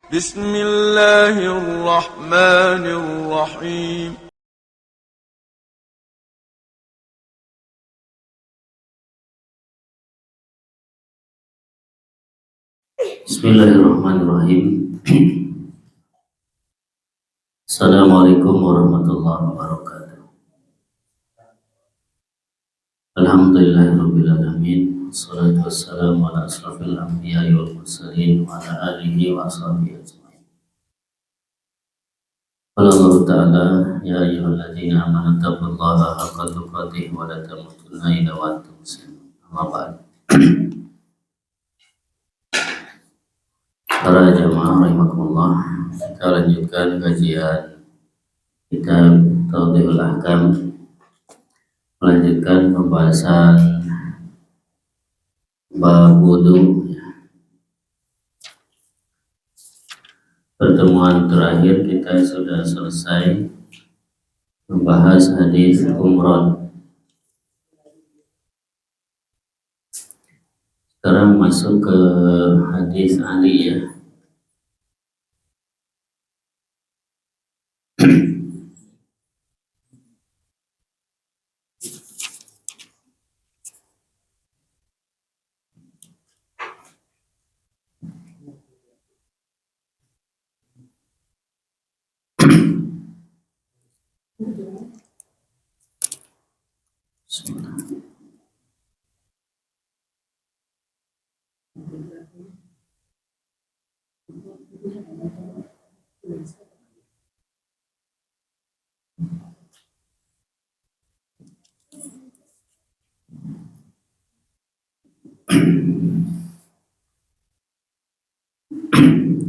بسم الله الرحمن الرحيم. Bismillahirrahmanirrahim. Assalamualaikum warahmatullahi wabarakatuh. Alhamdulillahirabbil alamin. Wassalatu wassalamu ala asrofil anbiya'i wal mursalin wa ala alihi wa sahbihi ajma'in. Qala Allah Ta'ala, ya ayyuhalladzina amanu taqullaha haqqa tuqatih wa la tamutunna illa wa antum muslimun. Amma ba'd. Para jamaah rahimakumullah, kita lanjutkan kajian kitab Tawdihul Ahkam, melanjutkan pembahasan bab wudu. Pertemuan terakhir kita sudah selesai membahas hadis umrah. Sekarang masuk ke hadis Ali ya.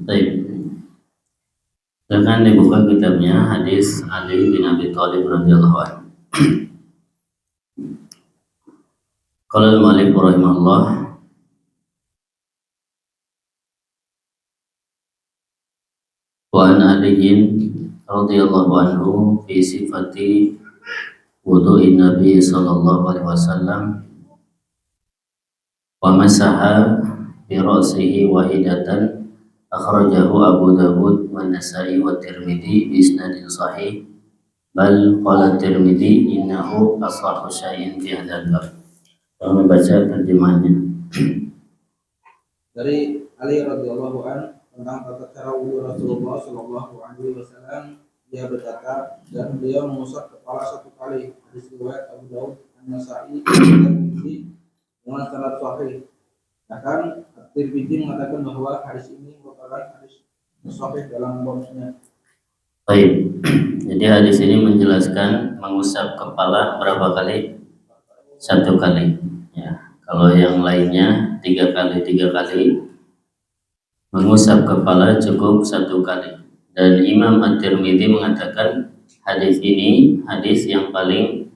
Baik. Dengan dibuka kitabnya hadis Ali bin Abi Thalib radhiyallahu anhu. Qala al-Malik rahimahullah, wa an aliyin radhiyallahu anhu fi sifati wudu'in Nabi sallallahu alaihi wasallam wa masaha bi ra'sihi wahidatan, akhrajahu Abu Dawud wa Nasa'i wa Tirmidzi bi isnadin sahih, bal qala Tirmidzi innahu asahhu syai'in fi hadzal bab. Kami baca terjemahannya. Dari Ali radhiyallahu an tentang tata cara wudu Rasulullah sallallahu alaihi wasallam, dia berkata, dan beliau mengusap kepala satu kali. Hadis riwayat Abu Daud, An-Nasa'i dan Tirmidzi dengan sanad sahih. Bahkan Tirmidzi mengatakan bahwa hadis ini merupakan hadis sahih dalam babnya. Baik. Jadi hadis ini menjelaskan mengusap kepala berapa kali? Satu kali. Ya. Kalau yang lainnya tiga kali. Mengusap kepala cukup satu kali. Dan Imam At-Tirmidzi mengatakan hadis ini hadis yang paling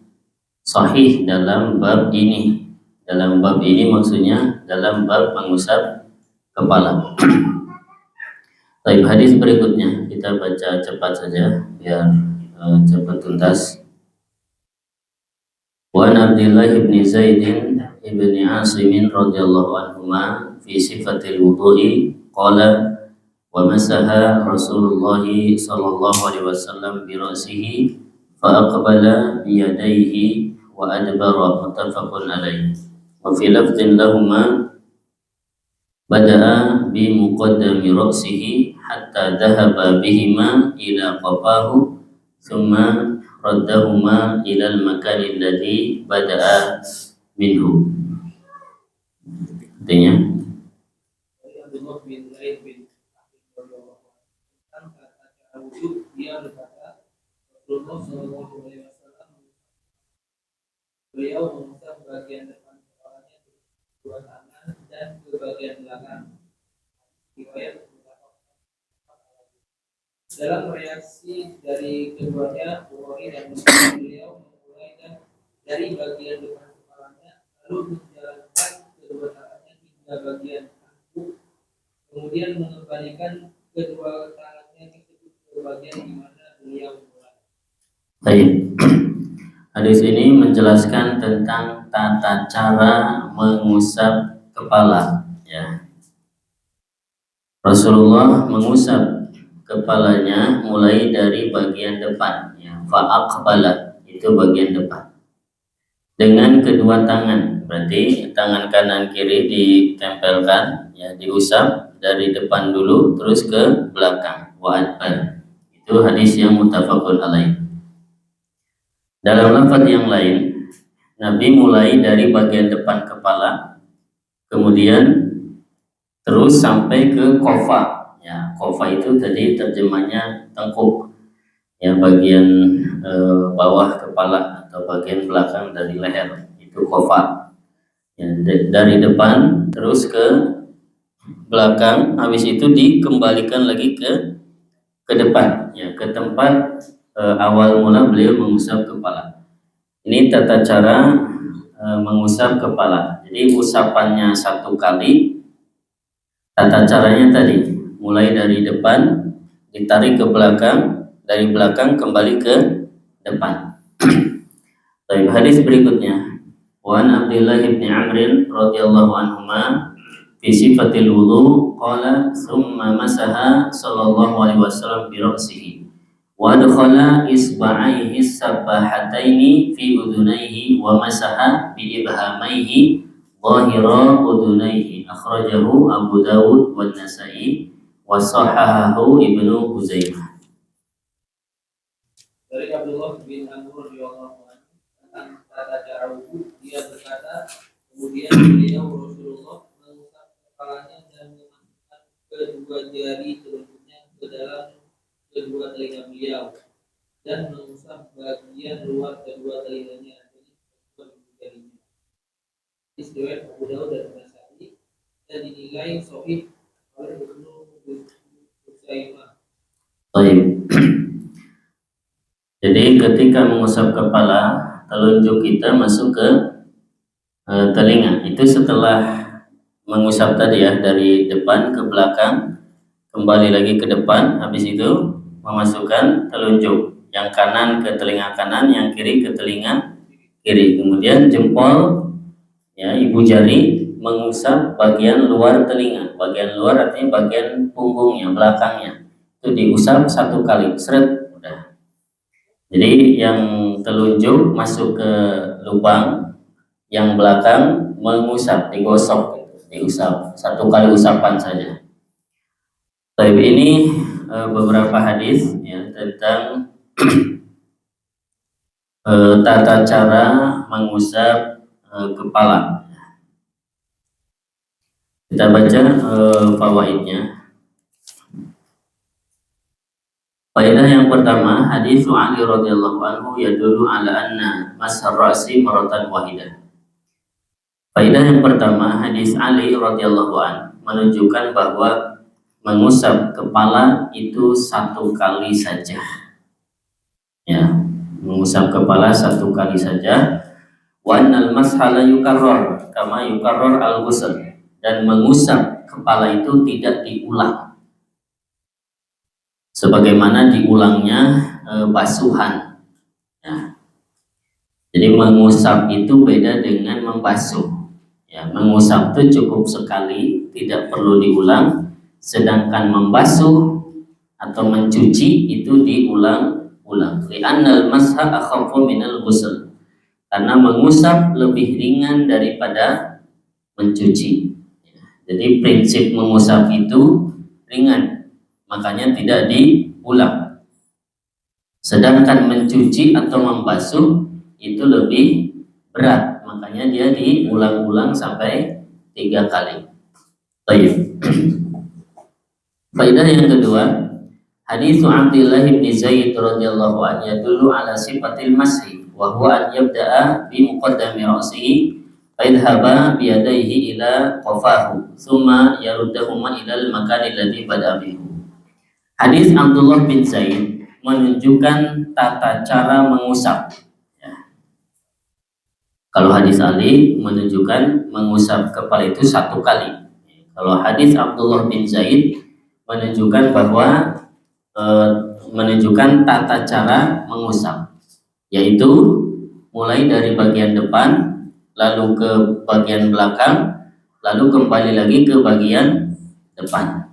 sahih dalam bab ini. Dalam bab ini maksudnya dalam bab mengusap kepala. Baik, hadis berikutnya kita baca cepat saja biar cepat tuntas. Wa Abdullah bin Zaid bin Asim radhiyallahu anhuma fi sifatil wudu'i qala wa masaha Rasulullah sallallahu alaihi wasallam bi ra'sihi fa aqbala bi yadayhi wa adbara, muttafaqun alaihi. Wa fi lafdhin lahumā bada'a bi muqaddami ra'sihi hatta dhahaba bihima ila qafahu thumma raddahuma ila al-makani alladhi bada'a minhu. Artinya Dia berkata, Rasulullah sallallahu alaihi wasallam beliau mengusap bagian depan kepalanya kedua tangan dan ke bagian belakang. Riwayat dalam reaksi dari keduanya, Bukhari dan Muslim, beliau memulai dari bagian depan kepalanya, lalu menjalankan kedua tangannya hingga bagian kaki, kemudian mengembalikan kedua tangannya ke bagian di mana beliau mulai. baik. Hadis ini menjelaskan tentang tata cara mengusap kepala, ya. Rasulullah mengusap kepalanya mulai dari bagian depan, ya, fa'aqbala itu bagian depan, dengan kedua tangan, berarti tangan kanan kiri ditempelkan, ya, diusap dari depan dulu terus ke belakang, wa'adbar. Itu hadis yang muttafaqun alaih. Dalam lafaz yang lain, Nabi mulai dari bagian depan kepala, kemudian terus sampai ke kofa. Ya, kofa itu tadi terjemahnya tengkuk, ya, bagian bawah kepala atau bagian belakang dari leher, itu kofa. Ya, dari depan terus ke belakang, habis itu dikembalikan lagi ke depan, ya, ke tempat awal mula beliau mengusap kepala. Ini tata cara mengusap kepala. Jadi usapannya satu kali. Tata caranya tadi, mulai dari depan, ditarik ke belakang, dari belakang kembali ke depan. Baik, hadis berikutnya. Wan Abdullah bin Amr radhiyallahu anhuma fi sifatil wudu qala thumma masaha sallallahu alaihi wasallam bi ra'sihi wa adkhala isba'aihi sabahataini fi udunaihi wa masaha bi ibhamaihi zahira udunaihi. Akhrajahu Abu Dawud wa Nasa'i wa sahahahu Ibnu Huzaimah. Dari Abdullah bin Amr radhiyallahu anhu tentang tata cara wudu, dia berkata, kemudian beliau Rasulullah mengusap kepalanya dan memasukkan kedua jari telunjuknya ke dalam kedua telinga beliau dan mengusap bagian luar kedua telinganya dengan kedua jarinya. Riwayat Abu Dawud dan Nasa'i dan dinilai sahih oleh Ibnu Huzaimah. Baik. Jadi ketika mengusap kepala, telunjuk kita masuk ke telinga. Itu setelah mengusap tadi, ya, dari depan ke belakang, kembali lagi ke depan, habis itu memasukkan telunjuk yang kanan ke telinga kanan, yang kiri ke telinga kiri. Kemudian jempol, ya, ibu jari mengusap bagian luar telinga. Bagian luar artinya bagian punggungnya, belakangnya. Itu diusap satu kali, seret, udah. Jadi yang telunjuk masuk ke lubang, yang belakang mengusap, digosok, diusap satu kali usapan saja. Tapi ini beberapa hadis, ya, tentang tata cara mengusap kepala. Kita baca fawaidnya. Faedah yang pertama, hadis Ali radhiyallahu anhu yadullu ala anna masar ra'si maratan wahidah. Faedah yang pertama, hadis Ali radhiyallahu anhu menunjukkan bahwa mengusap kepala itu satu kali saja. Ya, mengusap kepala satu kali saja. Wa annal masha la yukarrar kama yukarrar al-ghusl, dan mengusap kepala itu tidak diulang sebagaimana diulangnya basuhan, ya. Jadi mengusap itu beda dengan membasuh, ya. Mengusap itu cukup sekali, tidak perlu diulang, sedangkan membasuh atau mencuci itu diulang-ulang. Li'annal masha akhaffu minal ghusl, karena mengusap lebih ringan daripada mencuci. Jadi prinsip mengusap itu ringan, makanya tidak diulang. Sedangkan mencuci atau membasuh itu lebih berat, makanya dia diulang-ulang sampai 3 kali. Baik. Faedah yang kedua, hadis Abdullah bin Zaid radhiyallahu anhu yadullu ala sifatil masih, wa huwa an yabda'a bi muqaddami ra'sihi faidhaba bi yadayhi ila qafahu thumma yaruddahuma ila al-makani alladhi bada'a bihi. Hadis Abdullah bin Zaid menunjukkan tata cara mengusap, ya. Kalau hadis Ali menunjukkan mengusap kepala itu satu kali. Kalau hadis Abdullah bin Zaid menunjukkan bahwa menunjukkan tata cara mengusap, yaitu mulai dari bagian depan, lalu ke bagian belakang, lalu kembali lagi ke bagian depan.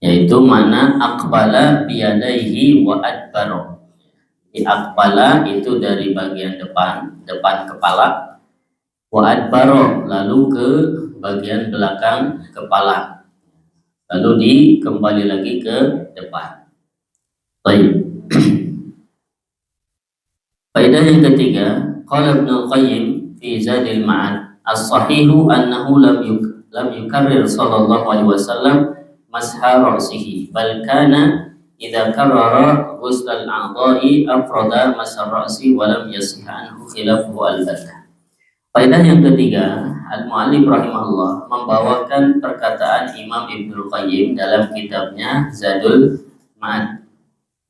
Yaitu mana aqbala biyadaihi wa adbaro. Aqbala itu dari bagian depan kepala, wa adbaro lalu ke bagian belakang kepala, lalu dikembali lagi ke depan. Baik. Faedah yang ketiga, qala Ibnu Qayyim fi Zadil Ma'ad, as-sahihu annahu lam yukarrir sallallahu alaihi wasallam masha ra'sihi, bal kana idza karrara ghusl al-a'dha'i afrada masha ra'si wa lam yasih anhu khilafu al-batta. Faedah yang ketiga, Al-Mu'allif rahimahullah membawakan perkataan Imam Ibnu Qayyim dalam kitabnya Zadul Ma'ad.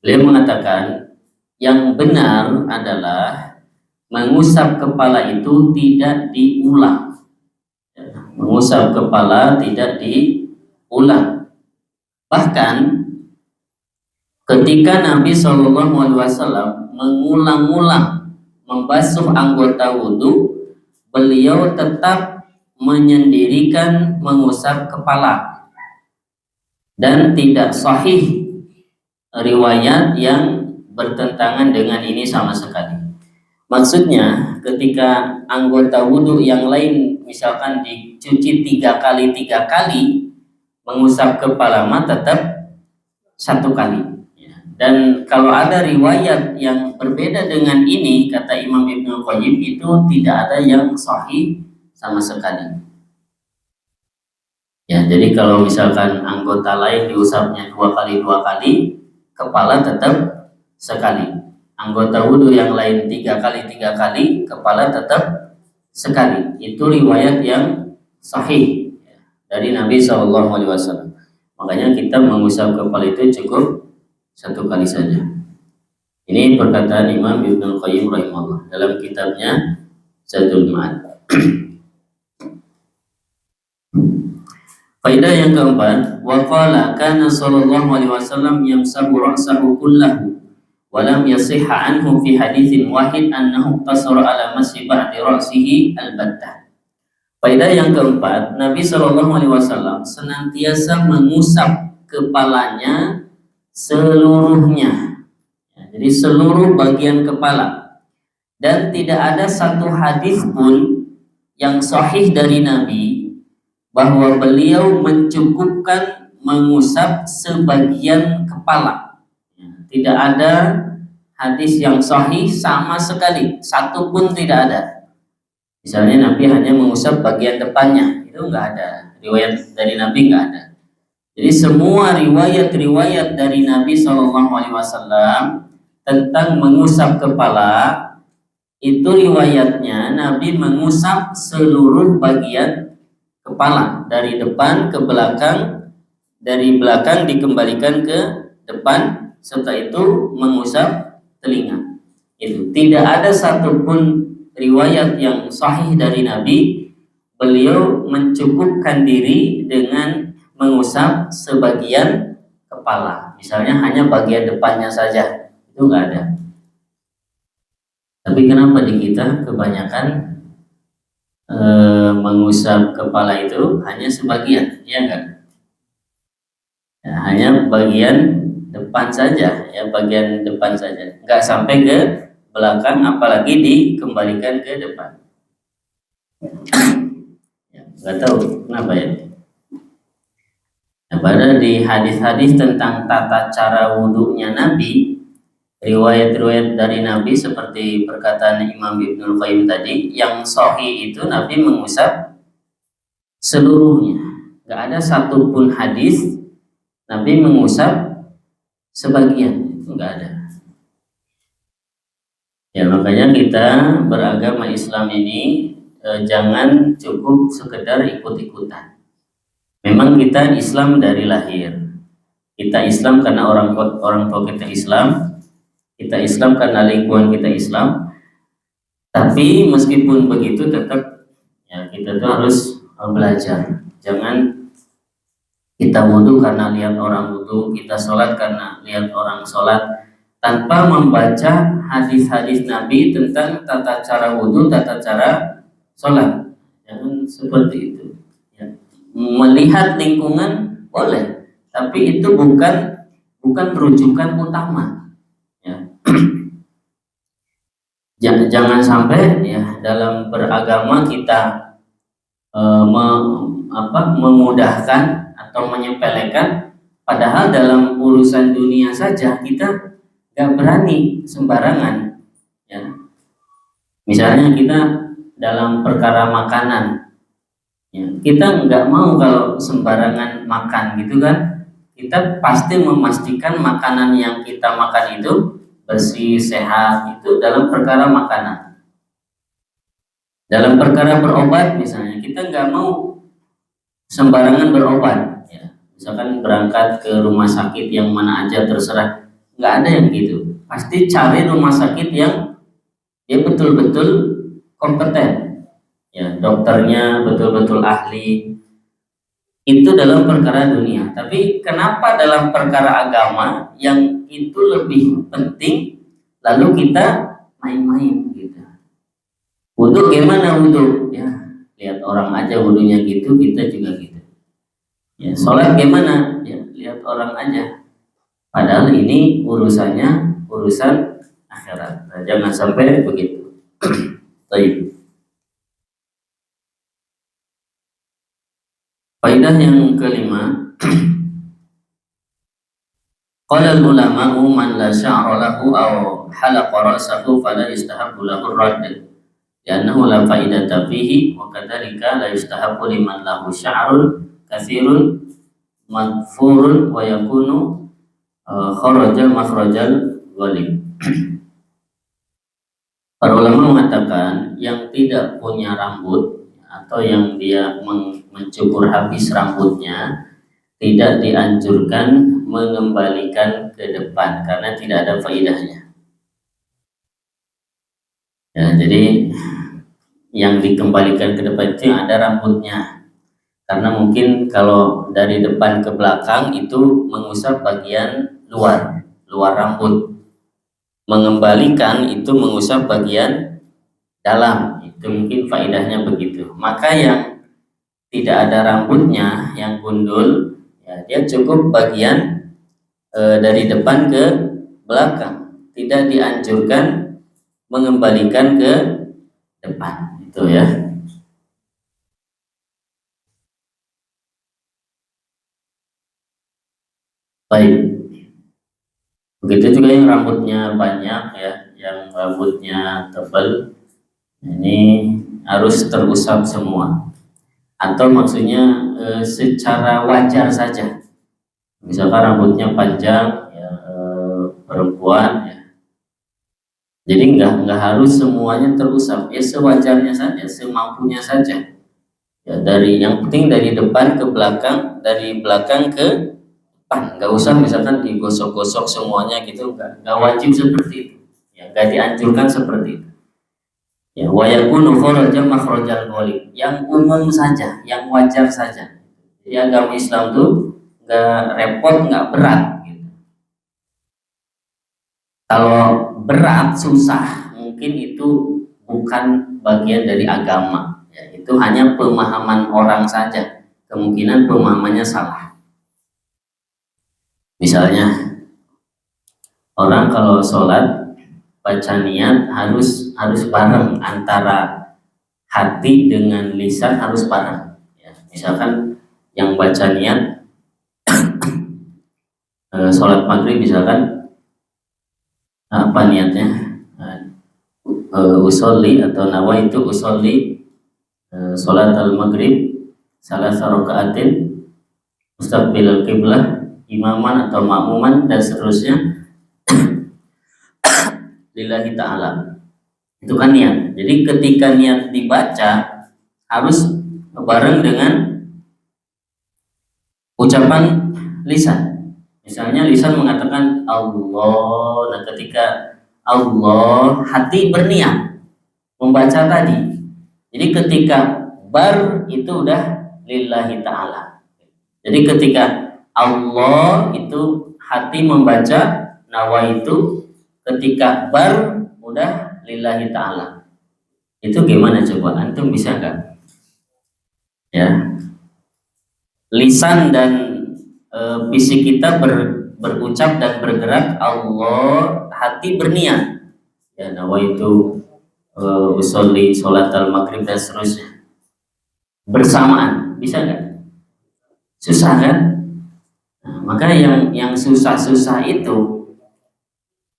Beliau mengatakan yang benar adalah mengusap kepala itu tidak diulang. Mengusap kepala tidak diulang. Bahkan ketika Nabi SAW mengulang-ulang membasuh anggota wudhu, beliau tetap menyendirikan mengusap kepala, dan tidak sahih riwayat yang bertentangan dengan ini sama sekali. Maksudnya ketika anggota wudhu yang lain misalkan dicuci 3 kali mengusap kepala mah tetap 1 kali. Dan kalau ada riwayat yang berbeda dengan ini, kata Imam Ibnu Qayyim, itu tidak ada yang sahih sama sekali. Ya, jadi kalau misalkan anggota lain diusapnya 2 kali, kepala tetap sekali. Anggota wudhu yang lain 3 kali, kepala tetap sekali. Itu riwayat yang sahih dari Nabi SAW. Makanya kita mengusap kepala itu cukup 1 kali saja. Ini perkataan Imam Ibnu Qayyim rahimahullah dalam kitabnya Zadul Ma'ad. Faedah yang keempat, wa qala kana sallallahu alaihi wasallam yamsahu ra'sahu kullahu wa lam yasihha anhu fi haditsin wahid annahu tasara ala masih ba'di ra'sihi al-battah. Faedah yang keempat, Nabi sallallahu alaihi wasallam senantiasa mengusap kepalanya seluruhnya. Jadi seluruh bagian kepala. Dan tidak ada satu hadis pun yang sahih dari Nabi bahwa beliau mencukupkan mengusap sebagian kepala. Tidak ada hadis yang sahih sama sekali, satu pun tidak ada. Misalnya Nabi hanya mengusap bagian depannya, itu enggak ada. Riwayat dari Nabi enggak ada. Jadi semua riwayat-riwayat dari Nabi SAW tentang mengusap kepala, itu riwayatnya Nabi mengusap seluruh bagian kepala, dari depan ke belakang, dari belakang dikembalikan ke depan, serta itu mengusap telinga. Itu tidak ada satupun riwayat yang sahih dari Nabi beliau mencukupkan diri dengan mengusap sebagian kepala, misalnya hanya bagian depannya saja, itu enggak ada. Tapi kenapa di kita kebanyakan mengusap kepala itu hanya sebagian, ya enggak? Ya, hanya bagian depan saja, ya bagian depan saja, enggak sampai ke belakang, apalagi dikembalikan ke depan. Ya, enggak tahu kenapa ya. Nah, pada di hadis-hadis tentang tata cara wudhunya Nabi, riwayat-riwayat dari Nabi seperti perkataan Imam Ibnu Qayyim tadi, yang sahih itu Nabi mengusap seluruhnya. Gak ada satupun hadis Nabi mengusap sebagian, itu gak ada. Ya, makanya kita beragama Islam ini jangan cukup sekedar ikut-ikutan. Memang kita Islam dari lahir. Kita Islam karena orang tua kita Islam. Kita Islam karena lingkungan kita Islam. Tapi meskipun begitu tetap ya kita tuh harus belajar. Jangan kita wudhu karena lihat orang wudhu, kita sholat karena lihat orang sholat, tanpa membaca hadis-hadis Nabi tentang tata cara wudhu, tata cara sholat. Jangan seperti itu. Ya. melihat lingkungan boleh, tapi itu bukan rujukan utama. Ya. Jangan sampai ya dalam beragama kita memudahkan atau menyepelekan, padahal dalam urusan dunia saja kita gak berani sembarangan. Ya. Misalnya kita dalam perkara makanan, ya, kita nggak mau kalau sembarangan makan gitu kan. Kita pasti memastikan makanan yang kita makan itu bersih, sehat, itu dalam perkara makanan. Dalam perkara berobat misalnya, kita nggak mau sembarangan berobat. Ya. Misalkan berangkat ke rumah sakit yang mana aja terserah, nggak ada yang gitu. Pasti cari rumah sakit yang dia betul-betul kompeten. Ya, dokternya betul-betul ahli. Itu dalam perkara dunia. Tapi kenapa dalam perkara agama yang itu lebih penting lalu kita main-main gitu? Wudhu gimana wudhu? Ya, lihat orang aja wudhunya gitu, kita juga gitu. Ya, sholat gimana? Ya, lihat orang aja. Padahal ini urusannya urusan akhirat. Nah, jangan sampai begitu. Baik. Faedah yang kelima, qala al-ulama'u man la sya'ra lahu aw halaqa ra'sahu fala yustahabbu lahu ar-radd li'annahu la faidata fihi wa kadzalika la yustahabbu liman lahu sya'run katsirun madfurun wa yakunu kharaja makhrajal ghalib. Para ulama mengatakan yang tidak punya rambut atau yang dia mencukur habis rambutnya tidak dianjurkan mengembalikan ke depan karena tidak ada faedahnya. Ya, jadi yang dikembalikan ke depan itu yang ada rambutnya, karena mungkin kalau dari depan ke belakang itu mengusap bagian luar rambut, mengembalikan itu mengusap bagian dalam, itu mungkin faedahnya begitu. Maka yang tidak ada rambutnya, yang gundul, ya, dia cukup bagian dari depan ke belakang, tidak dianjurkan mengembalikan ke depan, itu ya. Baik, begitu juga yang rambutnya banyak ya, yang rambutnya tebal, ini harus terusap semua, atau maksudnya secara wajar saja. Misalkan rambutnya panjang ya, perempuan ya, jadi nggak harus semuanya terusap, ya sewajarnya saja, semampunya saja ya, dari yang penting dari depan ke belakang, dari belakang ke depan, nggak usah misalkan digosok-gosok semuanya gitu, nggak wajib seperti itu ya, nggak dianjurkan seperti itu ya. Wa yakunu kharaja makhrajal ghalib, yang umum saja, yang wajar saja. Jadi agama Islam tuh nggak repot, nggak berat gitu. Kalau berat susah mungkin itu bukan bagian dari agama ya, itu hanya pemahaman orang saja, kemungkinan pemahamannya salah. Misalnya orang kalau sholat baca niat harus bareng, antara hati dengan lisan harus bareng ya. Misalkan yang baca niat sholat maghrib misalkan, apa niatnya, usolli atau nawaitu usolli sholat al-maghrib salasa rakaatin mustaqbilal qiblah imaman atau makmuman dan seterusnya lillahi ta'ala, itu kan niat. Jadi ketika niat dibaca harus bareng dengan ucapan lisan. Misalnya lisan mengatakan Allah, nah ketika Allah hati berniat membaca tadi. Jadi ketika bar itu udah lillahi ta'ala. Jadi ketika Allah itu hati membaca nawa itu, ketika bar udah lillahi ta'ala. Itu gimana coba, antum bisa nggak? Ya, lisan dan fisik kita berucap dan bergerak Allah, hati berniat ya nawaitu usolli sholat al-maghrib dan seterusnya bersamaan, bisa nggak? Susah kan? Nah, maka yang susah-susah itu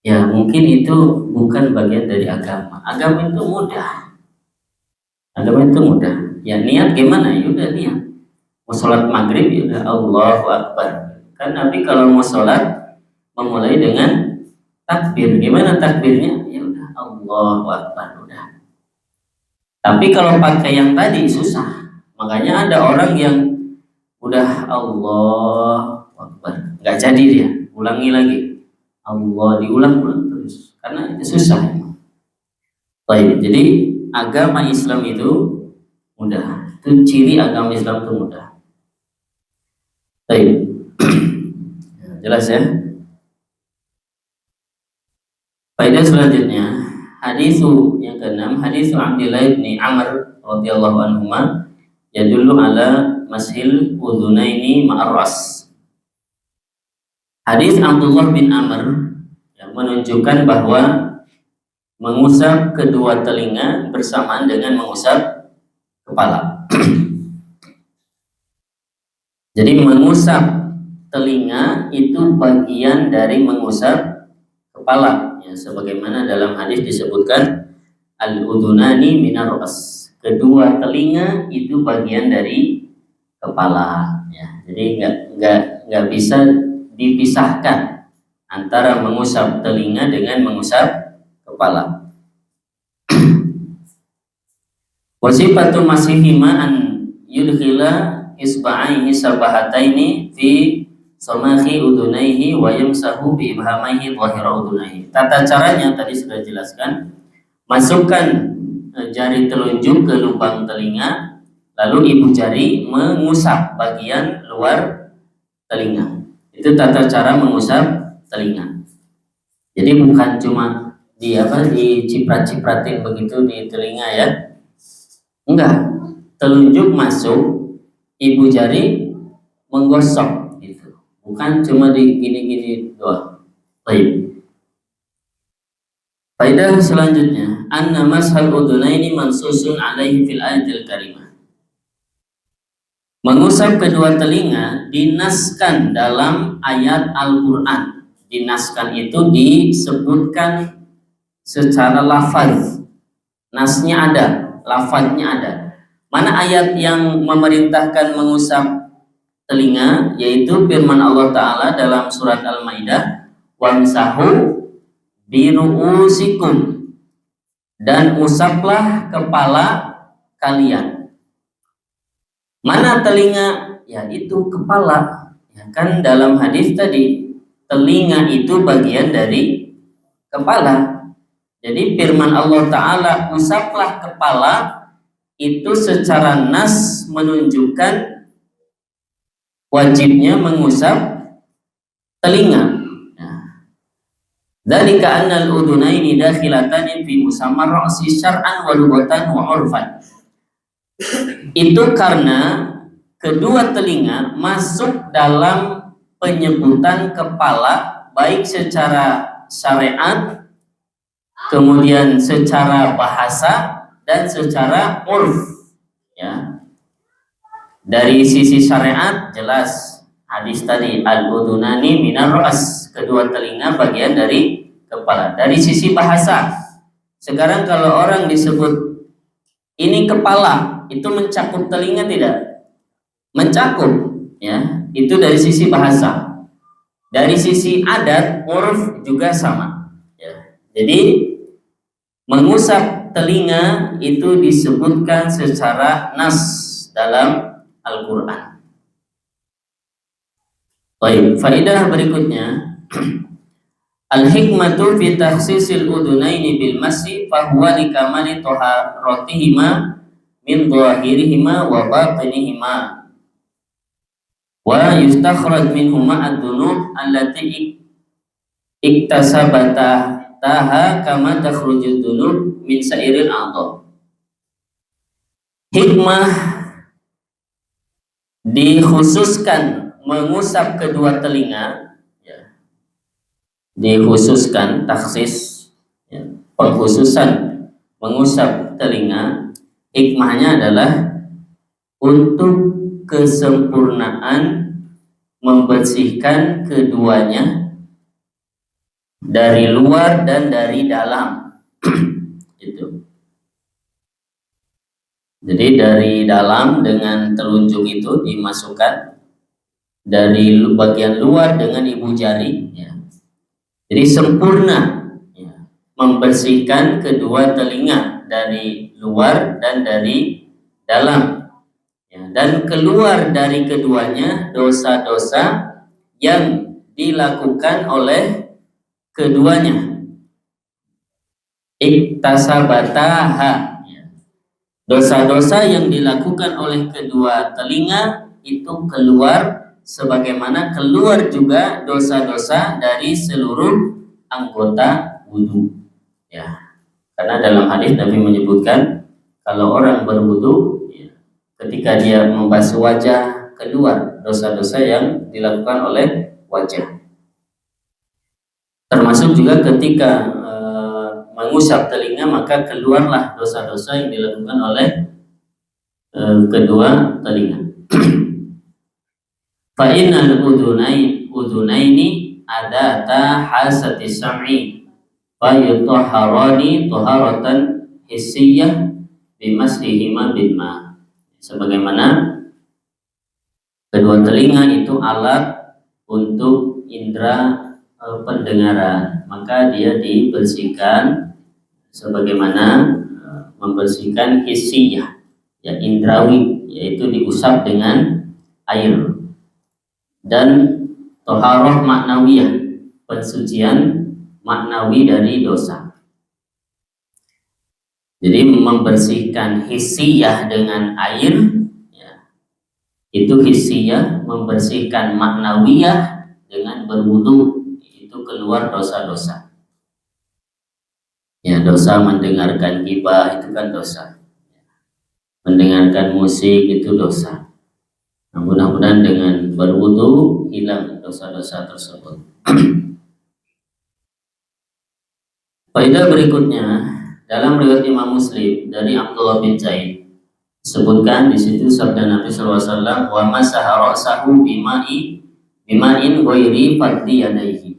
ya mungkin itu bukan bagian dari agama. Agama itu mudah. Agama itu mudah. Ya niat gimana? Ya udah niat. Mau sholat maghrib ya udah Allahu Akbar. Kan Nabi kalau mau sholat memulai dengan takbir. Gimana takbirnya? Ya udah Allahu Akbar udah. Tapi kalau pakai yang tadi susah. Makanya ada orang yang udah Allahu Akbar, nggak jadi dia, ulangi lagi. Allah diulang-ulang terus karena itu susah. Baik, jadi agama Islam itu mudah. Itu ciri agama Islam itu mudah. Baik. Jelas ya? Faedah selanjutnya, hadis yang keenam, hadis Abdullah bin Amr radhiyallahu anhuma yadullu ala mashil udhunaini ma'ar ras. Hadis Abdullah bin Amr yang menunjukkan bahwa mengusap kedua telinga bersamaan dengan mengusap kepala. Jadi mengusap telinga itu bagian dari mengusap kepala. Ya, sebagaimana dalam hadis disebutkan al-udhunani minar ras. Kedua telinga itu bagian dari kepala. Ya, jadi nggak bisa dipisahkan antara mengusap telinga dengan mengusap kepala. Wasifatu masihima an yudkhila isba'aihi sabahataini fi somahi udunaihi wa yamsahu bi ibhamaihi dhahira udunaihi. Tata caranya tadi sudah dijelaskan. Masukkan jari telunjuk ke lubang telinga, lalu ibu jari mengusap bagian luar telinga. Itu tata cara mengusap telinga. Jadi bukan cuma diciprat-cipratin begitu di telinga ya. Enggak. Telunjuk masuk, ibu jari menggosok gitu. Bukan cuma di gini-gini doang. Baik. Faedah selanjutnya, anna mashal udhunaini mansusun alaihi fil ayatil karimah. Mengusap kedua telinga dinaskan dalam ayat Al-Quran. Dinaskan itu disebutkan secara lafaz. Nasnya ada, lafaznya ada. Mana ayat yang memerintahkan mengusap telinga? Yaitu firman Allah Ta'ala dalam surat Al-Maidah, wamsahu biru'usikum, dan usaplah kepala kalian. Mana telinga? Ya itu kepala. Ya kan dalam hadis tadi telinga itu bagian dari kepala. Jadi firman Allah Ta'ala usaplah kepala itu secara nas menunjukkan wajibnya mengusap telinga. Dzalika annal udhunaini dakhilatani fi musamma ra'si syar'an wa lughatan wa 'urfan. Itu karena kedua telinga masuk dalam penyebutan kepala baik secara syariat, kemudian secara bahasa dan secara urf. Ya. Dari sisi syariat jelas hadis tadi al-udhunani minar ras, kedua telinga bagian dari kepala. Dari sisi bahasa, sekarang kalau orang disebut ini kepala, itu mencakup telinga tidak? Mencakup, ya. Itu dari sisi bahasa. Dari sisi adat, urf juga sama. Ya. Jadi mengusap telinga itu disebutkan secara nas dalam Al-Quran. Baik, faedah berikutnya. Al-hikmatu fi takhsisil udunaini bil masi fahuwa likamali toharatihima min dhahirihima wa batinihima wa yustakhraj minhuma ad-dunub allati iktasabata taha kama takhrujud dunub min sairil a'dha. Hikmah Dikhususkan mengusap kedua telinga, ya, dikhususkan taksis, ya, pengkhususan mengusap telinga, hikmahnya adalah untuk kesempurnaan membersihkan keduanya dari luar dan dari dalam. Itu. Jadi dari dalam dengan telunjuk itu dimasukkan, dari bagian luar dengan ibu jari, ya. Jadi sempurna, ya, membersihkan kedua telinga dari luar dan dari dalam, ya. Dan keluar dari keduanya dosa-dosa yang dilakukan oleh keduanya. Iktasabataha, dosa-dosa yang dilakukan oleh kedua telinga itu keluar, sebagaimana keluar juga dosa-dosa dari seluruh anggota wudhu, ya. Karena dalam hadis Nabi menyebutkan kalau orang berwudhu, ya, ketika dia membasuh wajah, keluar dosa-dosa yang dilakukan oleh wajah. Termasuk juga ketika mengusap telinga, maka keluarlah dosa-dosa yang dilakukan oleh kedua telinga. Fa innal udunaini adata hasati sam'i fa yutahharani taharatan hissiyah bimasrihima bilma. Sebagaimana kedua telinga itu alat untuk indera pendengaran, maka dia dibersihkan sebagaimana membersihkan hissiyah, ya, indrawi, yaitu diusap dengan air. Dan toharoh maknawiyah, pensucian maknawi dari dosa. Jadi membersihkan hissiyah dengan air, ya, itu hissiyah. Membersihkan maknawiyah dengan berwudu, itu keluar dosa-dosa. Ya, dosa mendengarkan gibah itu kan dosa. Mendengarkan musik itu dosa. Nah, mudah-mudahan dengan berwudu hilang dosa-dosa tersebut. Faedah berikutnya dalam riwayat Imam Muslim dari Abdullah bin Zaid disebutkan di situ sabda Nabi SAW, wa masaha ra'sahu bima'in ghairi fadli yadayhi.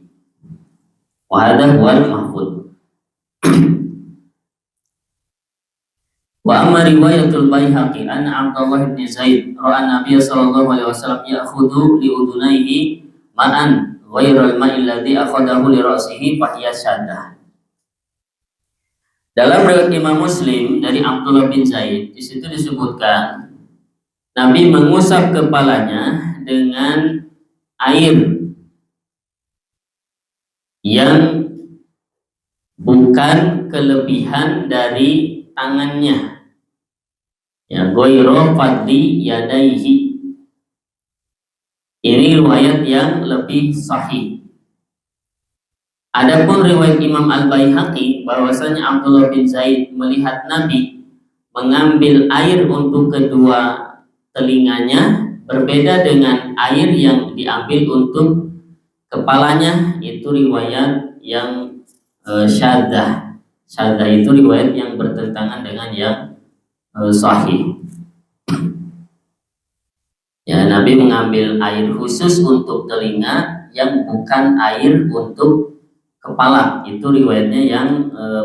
Wa hadha huwal mahfud. Wa amma riwayatul Baihaqi anna Abdullah bin Zaid ra'a Nabiy sallallahu alaihi wasallam ya'khudhu li udunaihi ma'an ghairal ma'il ladzi akhadahu li ra'sihi fa hiya syaddah. Dalam riwayat Imam Muslim dari Abdullah bin Zaid, di situ disebutkan Nabi mengusap kepalanya dengan air yang bukan kelebihan dari tangannya, ya, ghairu fadli yadaihi. Ini riwayat yang lebih sahih. Adapun riwayat Imam Al-Baihaqi bahwasanya Abdullah bin Zaid melihat Nabi mengambil air untuk kedua telinganya berbeda dengan air yang diambil untuk kepalanya, itu riwayat yang syadzah. Syadzah itu riwayat yang bertentangan dengan yang sahih. Ya, Nabi mengambil air khusus untuk telinga yang bukan air untuk kepala, itu riwayatnya yang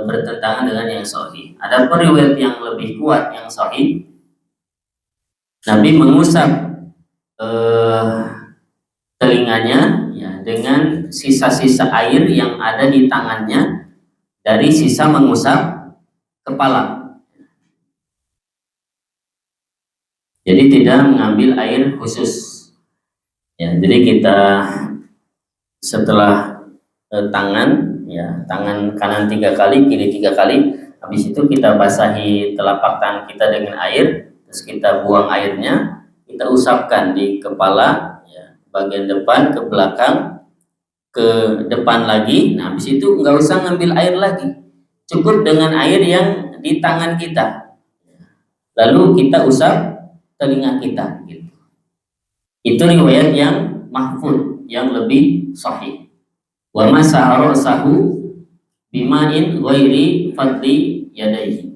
bertentangan dengan yang sahih. Adapun riwayat yang lebih kuat yang sahih, Nabi mengusap telinganya, ya, dengan sisa-sisa air yang ada di tangannya dari sisa mengusap kepala. Jadi tidak mengambil air khusus. Ya, jadi kita setelah tangan, ya, tangan kanan 3 kali, kiri 3 kali. Habis itu kita basahi telapak tangan kita dengan air, terus kita buang airnya, kita usapkan di kepala, ya, bagian depan, ke belakang, ke depan lagi. Nah, habis itu nggak usah ngambil air lagi, cukup dengan air yang di tangan kita. Lalu kita usap telinga kita, gitu. Itu riwayat yang mahfud, yang lebih sahih. Wa masaha ra'sahu bima'in ghairi fadli yadayhi.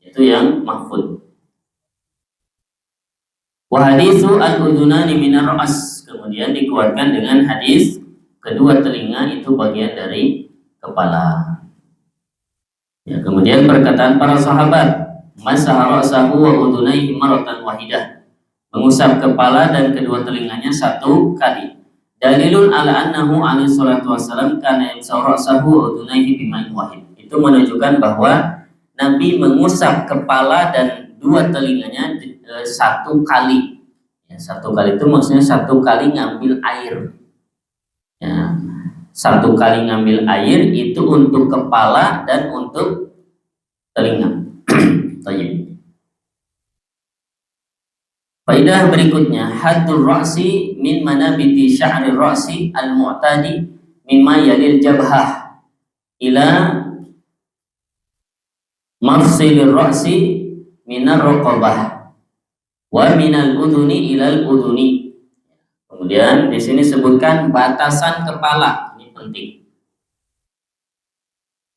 Itu yang mahfud. Wa haditsu al-udunani minar ra's, kemudian dikuatkan dengan hadis kedua telinga itu bagian dari kepala. Ya, kemudian perkataan para sahabat, masaha ra'sahu wa udunaihi maratan wahidah, mengusap kepala dan kedua telinganya satu kali. Dalilun ala annahu alaihi salatu wassalam kana yamsahu ra'sahu wa udunaihi bima'in wahid. Itu menunjukkan bahwa Nabi mengusap kepala dan dua telinganya satu kali. Ya, satu kali itu maksudnya satu kali ngambil air. Ya, satu kali ngambil air itu untuk kepala dan untuk telinga. Faidah berikutnya, haddul ra'si min manabiti sya'ri ra'si al-mu'tadi mimma yalil jabhah ila mafsilir ra'si minar raqabah wa minal uduni ilal uduni. Kemudian di sini sebutkan batasan kepala, ini penting.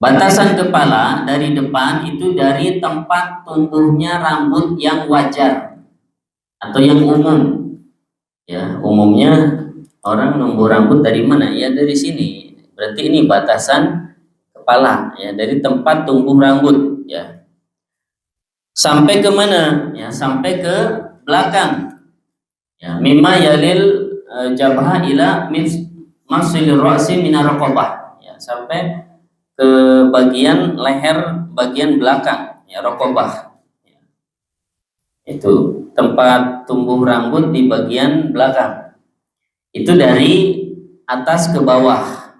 Batasan kepala dari depan itu dari tempat tumbuhnya rambut yang wajar atau yang umum. Ya, umumnya orang numbuh rambut dari mana? Ya dari sini. Berarti ini batasan kepala, ya dari tempat tumbuh rambut, ya. Sampai ke mana? Ya, sampai ke belakang. Ya, mimma yalil jabha ila mafsilir ra'si minar raqabah. Ya, sampai ke bagian leher bagian belakang, ya raqabah. Itu tempat tumbuh rambut di bagian belakang. Itu dari atas ke bawah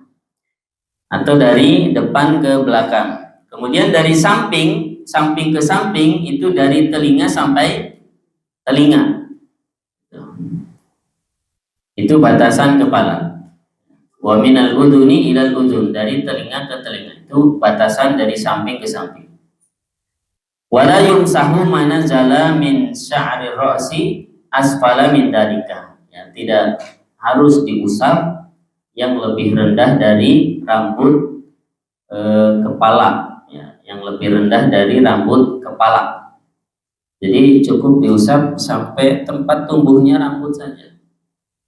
atau dari depan ke belakang. Kemudian dari samping ke samping itu dari telinga sampai telinga. Itu batasan kepala. Wa minal uduni ilal udun, dari telinga ke telinga. Itu batasan dari samping ke samping. Wala yumsahu manazala min sya'ri ra'si asfala min dalika. Ya, tidak harus diusap yang lebih rendah dari rambut kepala, ya, yang lebih rendah dari rambut kepala. Jadi cukup diusap sampai tempat tumbuhnya rambut saja.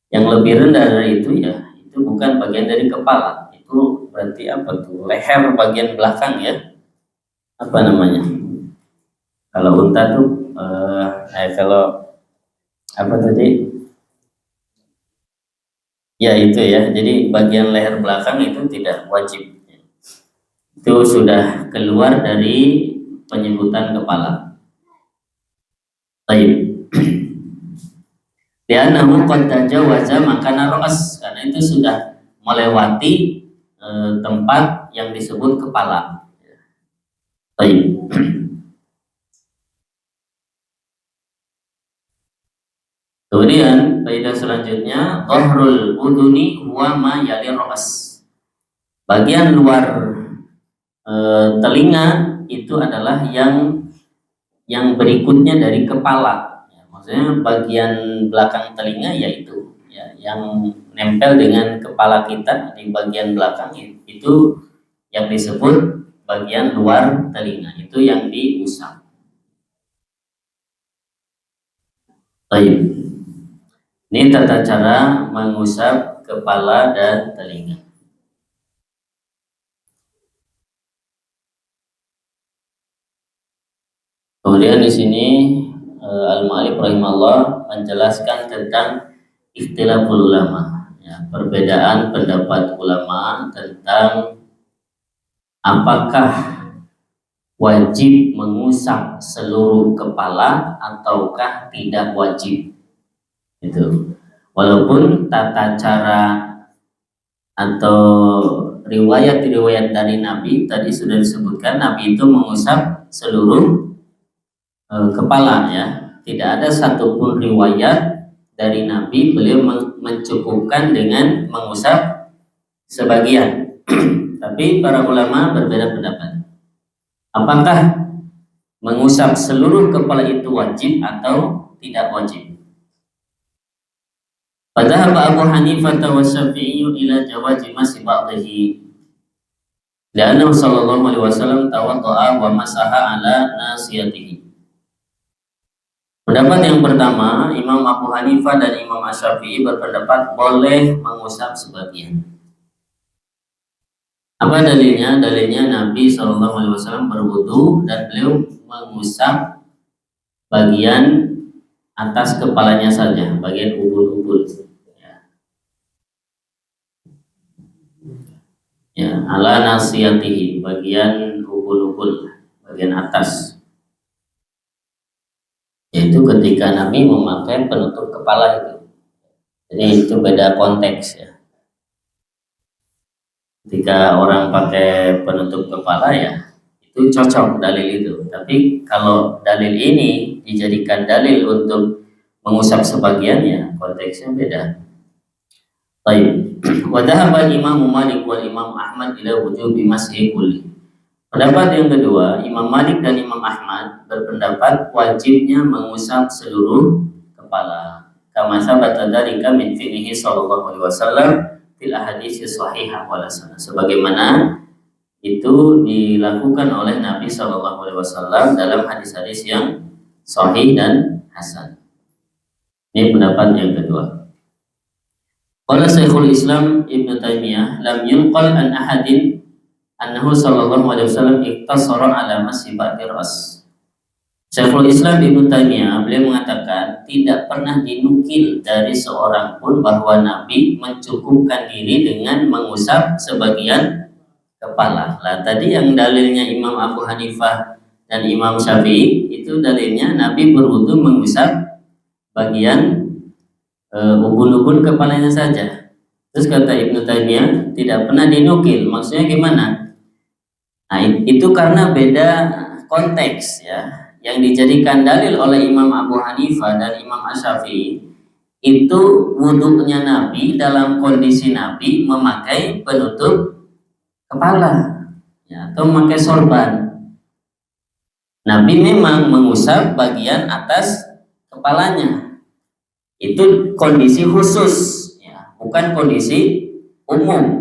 Yang lebih rendah dari itu, ya itu bukan bagian dari kepala. Itu berarti apa tuh? Leher bagian belakang, ya. Apa namanya? Kalau unta tuh, kalau apa tadi? Ya itu ya. Jadi bagian leher belakang itu tidak wajib. Itu sudah keluar dari penyebutan kepala. Baik. Li'annahu qad tajawaza makana ra's, karena itu sudah melewati tempat yang disebut kepala. Baik. Kemudian faedah selanjutnya, dhahrul uduni huwa ma yali ra's. Bagian luar telinga itu adalah yang berikutnya dari kepala. Ya, maksudnya bagian belakang telinga yaitu, ya, yang nempel dengan kepala kita di bagian belakang itu yang disebut bagian luar telinga, itu yang diusap. Baik. Ini tata cara mengusap kepala dan telinga. Kemudian di sini Al-Mu'allif rahimahullah menjelaskan tentang ikhtilaful ulama, ya, perbedaan pendapat ulama tentang apakah wajib mengusap seluruh kepala ataukah tidak wajib. Itu walaupun tata cara atau riwayat-riwayat dari Nabi tadi sudah disebutkan, Nabi itu mengusap seluruh kepala, ya. Tidak ada satupun riwayat dari Nabi beliau mencukupkan dengan mengusap sebagian. Tapi para ulama berbeda pendapat. Apakah mengusap seluruh kepala itu wajib atau tidak wajib? Padahal Abu Hanifah wa Syafi'i ila jawazi masih ba'dihi. Lianna sallallahu alaihi wasallam tawadda'a wa masaha ala nasiyatihi. Pendapat yang pertama, Imam Abu Hanifah dan Imam Asy-Syafi'i berpendapat boleh mengusap sebagian. Apa dalilnya? Dalilnya Nabi Shallallahu Alaihi Wasallam berwudu dan beliau mengusap bagian atas kepalanya saja, bagian ubun-ubun. Ya, ala nasiyatihi, bagian ubun-ubun, bagian atas. Yaitu ketika Nabi memakai penutup kepala itu. Jadi itu beda konteks ya. Ketika orang pakai penutup kepala ya itu cocok dalil itu. Tapi kalau dalil ini dijadikan dalil untuk mengusap sebagian ya konteksnya beda. Baik. Wa dhahaba Imam Malik wal Imam Ahmad ila wujubi masih kulli. Pendapat yang kedua, Imam Malik dan Imam Ahmad berpendapat wajibnya mengusap seluruh kepala. Kama sabata dzalika min fi'lihi sallallahu alaihi wasallam fil ahadits shahihah wal hasanah. Sebagaimana itu dilakukan oleh Nabi sallallahu alaihi wasallam dalam hadis-hadis yang sahih dan hasan. Ini pendapat yang kedua. Qala Syekhul Islam Ibnu Taimiyah lam yunqal an ahadin annahu sallallahu alaihi wasallam iktasara ala masih ba'di ras. Syekhul Islam Ibnu Taimiyah beliau mengatakan tidak pernah dinukil dari seorang pun bahwa Nabi mencukupkan diri dengan mengusap sebagian kepala. Lah tadi yang dalilnya Imam Abu Hanifah dan Imam Syafi'i itu dalilnya Nabi berwudu mengusap bagian ubun-ubun kepalanya saja. Terus kata Ibnu Taimiyah tidak pernah dinukil. Maksudnya gimana? Nah, itu karena beda konteks ya. Yang dijadikan dalil oleh Imam Abu Hanifah dan Imam Asy-Syafi'i itu wudunya Nabi dalam kondisi Nabi memakai penutup kepala ya, atau memakai sorban. Nabi memang mengusap bagian atas kepalanya. Itu kondisi khusus ya, bukan kondisi umum.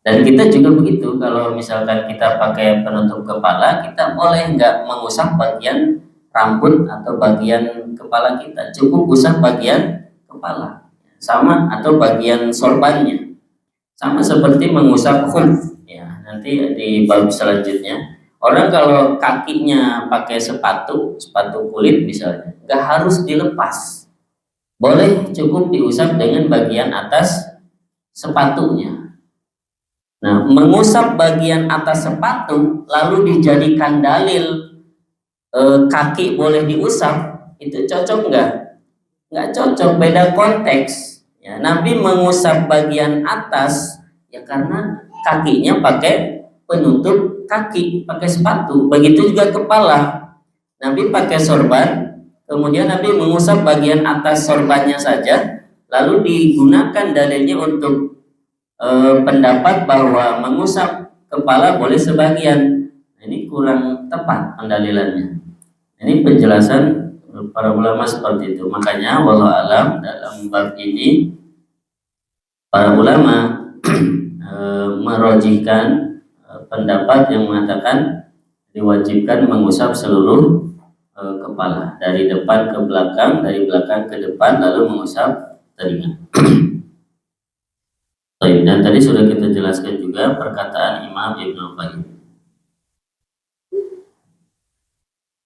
Dan kita juga begitu, kalau misalkan kita pakai penutup kepala, kita boleh nggak mengusap bagian rambut atau bagian kepala kita, cukup usap bagian kepala sama, atau bagian sorbannya sama seperti mengusap khuf ya. Nanti di bab selanjutnya orang kalau kakinya pakai sepatu kulit misalnya, nggak harus dilepas, boleh cukup diusap dengan bagian atas sepatunya. Nah, mengusap bagian atas sepatu lalu dijadikan dalil kaki boleh diusap, itu cocok nggak? Nggak cocok, beda konteks. Ya, Nabi mengusap bagian atas ya karena kakinya pakai penutup kaki, pakai sepatu. Begitu juga kepala. Nabi pakai sorban, kemudian Nabi mengusap bagian atas sorbannya saja, lalu digunakan dalilnya untuk pendapat bahwa mengusap kepala boleh sebagian. Ini kurang tepat pendalilannya. Ini penjelasan para ulama seperti itu. Makanya wallahu alam dalam bab ini para ulama merojihkan pendapat yang mengatakan diwajibkan mengusap seluruh kepala dari depan ke belakang, dari belakang ke depan, lalu mengusap telinga. Dan tadi sudah kita jelaskan juga perkataan Imam Ibnu Qayyim.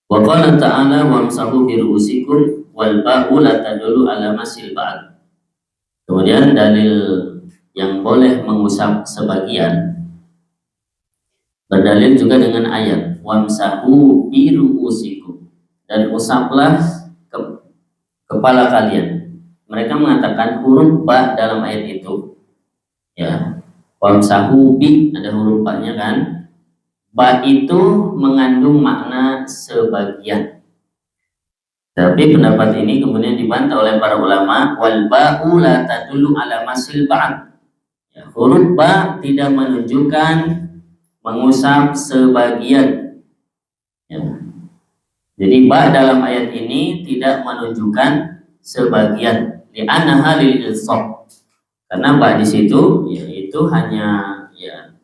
Wa qala ta'ala wamsahu bi ru'usikum wal ba'u la tadullu ala masil ba'd. Kemudian dalil yang boleh mengusap sebagian berdalil juga dengan ayat wamsahu bi ru'usikum, dan usaplah kepala kalian. Mereka mengatakan huruf ba dalam ayat itu ya, wamsahu bi ada huruf ba-nya kan. Ba itu mengandung makna sebagian. Tapi pendapat ini kemudian dibantah oleh para ulama, wal ba'u la tadullu ala masil ba'd. Ya, huruf ba tidak menunjukkan mengusap sebagian. Ya. Jadi ba dalam ayat ini tidak menunjukkan sebagian. di anaha lil ilsaq, karena ba di situ yaitu hanya ya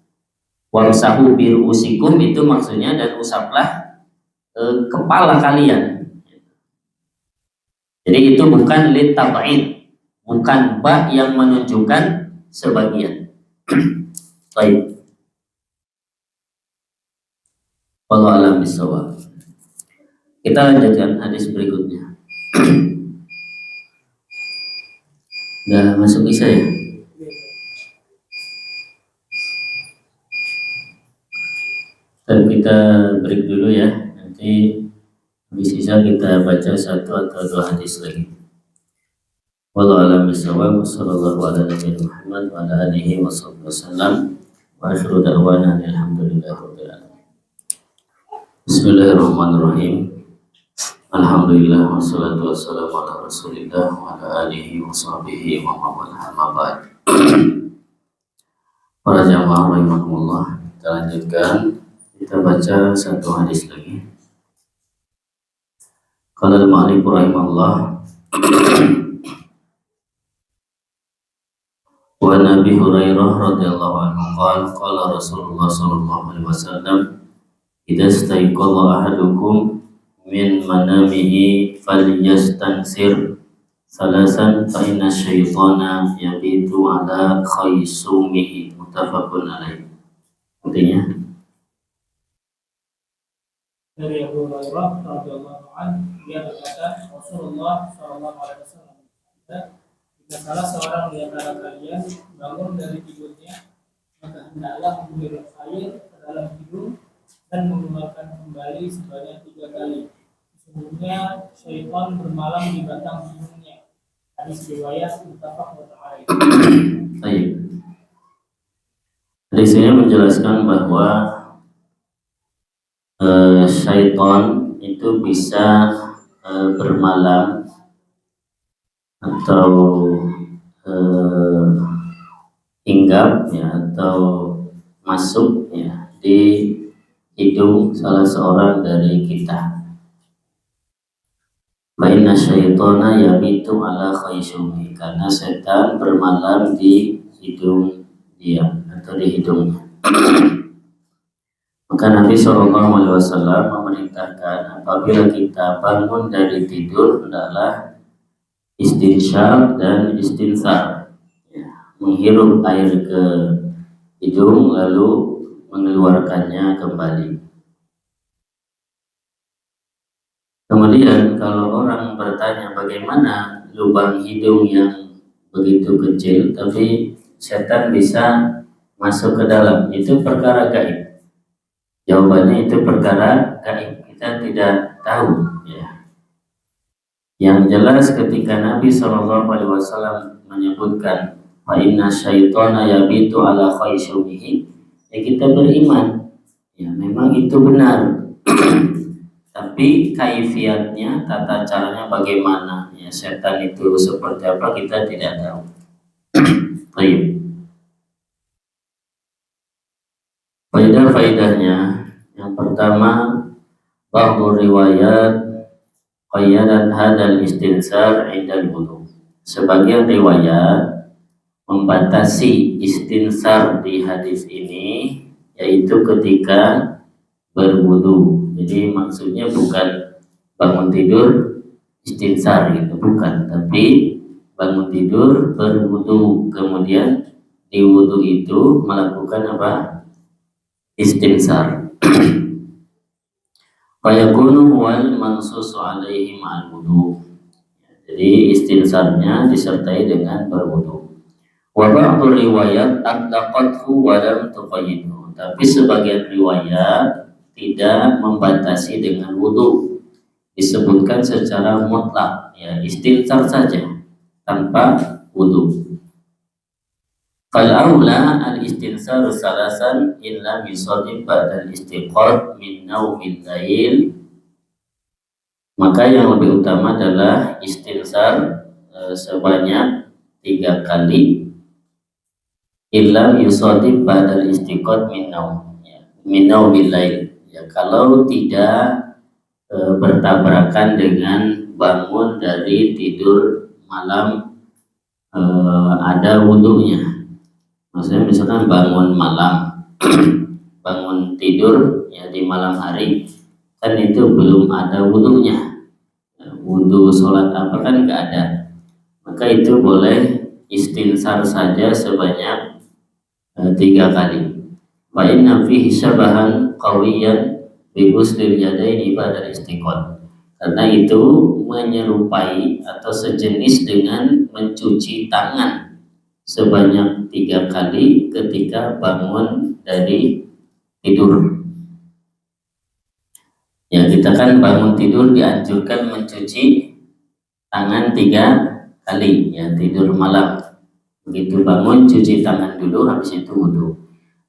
wamsahu bi ru'usikum itu maksudnya, dan usaplah kepala kalian. Jadi itu bukan lit tab'id, bukan ba yang menunjukkan sebagian. Baik. Wallahu a'lam bishawab. Kita lanjutkan hadis berikutnya. Udah masuk isya ya? Dan kita break dulu ya. Nanti habis isya kita baca satu atau dua hadis lagi. Wallahu a'lam bishawab. Wassallallahu ala nabiyina Muhammad wa ala alihi wasallam. Wa akhiru da'wana alhamdulillahi rabbil alamin. Bismillahirrahmanirrahim. Alhamdulillah wassalatu wassalamu ala Rasulillah wa ala alihi wa sahbihi wa man wala. Para jamaah rahimakumullah, kita lanjutkan, kita baca satu hadis lagi. Qala al-mu'allif rahimahullah wa Nabi Hurairah radhiyallahu anhu qala Rasulullah sallallahu alaihi wasallam idza staiqadha ahadukum min manamihi falyastansir salasan fa inna syaitana yabitu ala khaysumihi, muttafaqun alaih. Artinya dari Abu Hurairah radhiyallahu anhu, dia berkata, Rasulullah sallallahu alaihi wasallam, jika salah seorang di antara kalian bangun dari tidurnya, maka hendaklah menghirup air ke dalam hidung dan mengeluarkan kembali sebanyak 3 kali. Sesungguhnya syaitan bermalam di batang hidungnya. Hadis riwayat muttafaqun alaih. baik. Hadis ini menjelaskan bahwa syaitan itu bisa bermalam atau hinggap ya, atau masuk ya di hidung salah seorang dari kita. Baina syaitana yabitu ala khaysyumi, karena setan bermalam di hidung dia atau di hidungnya. Maka Nabi SAW memerintahkan apabila kita bangun dari tidur hendaklah istinsyaq dan istinsar ya, menghirup air ke hidung lalu mengeluarkannya kembali. Kemudian kalau orang bertanya bagaimana lubang hidung yang begitu kecil tapi setan bisa masuk ke dalam, itu perkara gaib. Jawabannya itu perkara gaib, kita tidak tahu ya. Yang jelas ketika Nabi SAW menyebutkan fa inna syaitana yabitu ala khaysyumihi, ya kita beriman ya memang itu benar. Tapi kaifiatnya, tata caranya bagaimana ya, setan itu seperti apa kita tidak tahu. Baik. Faedah-faedahnya yang pertama, ba'du riwayat qayyadat hadal istinsar indal wudu. Sebagian riwayat membatasi istinsar di hadis ini yaitu ketika berwudu. Jadi maksudnya bukan bangun tidur istinsar gitu, bukan, tapi bangun tidur berwudu, kemudian di wudu itu melakukan apa? Istinsar. Fayakunu wal mansus alaihi ma'al wudu. Jadi istinsarnya disertai dengan berwudu. Wa ba'du riwayat atlaqathu wa lam tuqayyidhu. Tapi sebagian riwayat tidak membatasi dengan wudu, disebutkan secara mutlak ya, istinsar saja tanpa wudu. Fal aula al istinsar salasan illa bisadib ba'dal istiqad min naumil lail. Maka yang lebih utama adalah istinsar sebanyak 3 kali illa bisadib ba'dal istiqad min naumil lail. Ya, kalau tidak bertabrakan dengan bangun dari tidur malam ada wudhunya. Maksudnya misalkan bangun malam, bangun tidur ya di malam hari, kan itu belum ada wudhunya. Wudhu sholat apa kan nggak ada. Maka itu boleh istinsar saja sebanyak 3 kali. Wa inna fihi syabahan qawiyan bi ghusl yadaini ba'da istiqol. Karena itu menyerupai atau sejenis dengan mencuci tangan sebanyak 3 kali ketika bangun dari tidur. Ya, kita kan bangun tidur dianjurkan mencuci tangan 3 kali, ya tidur malam. Begitu bangun cuci tangan dulu, habis itu wudhu.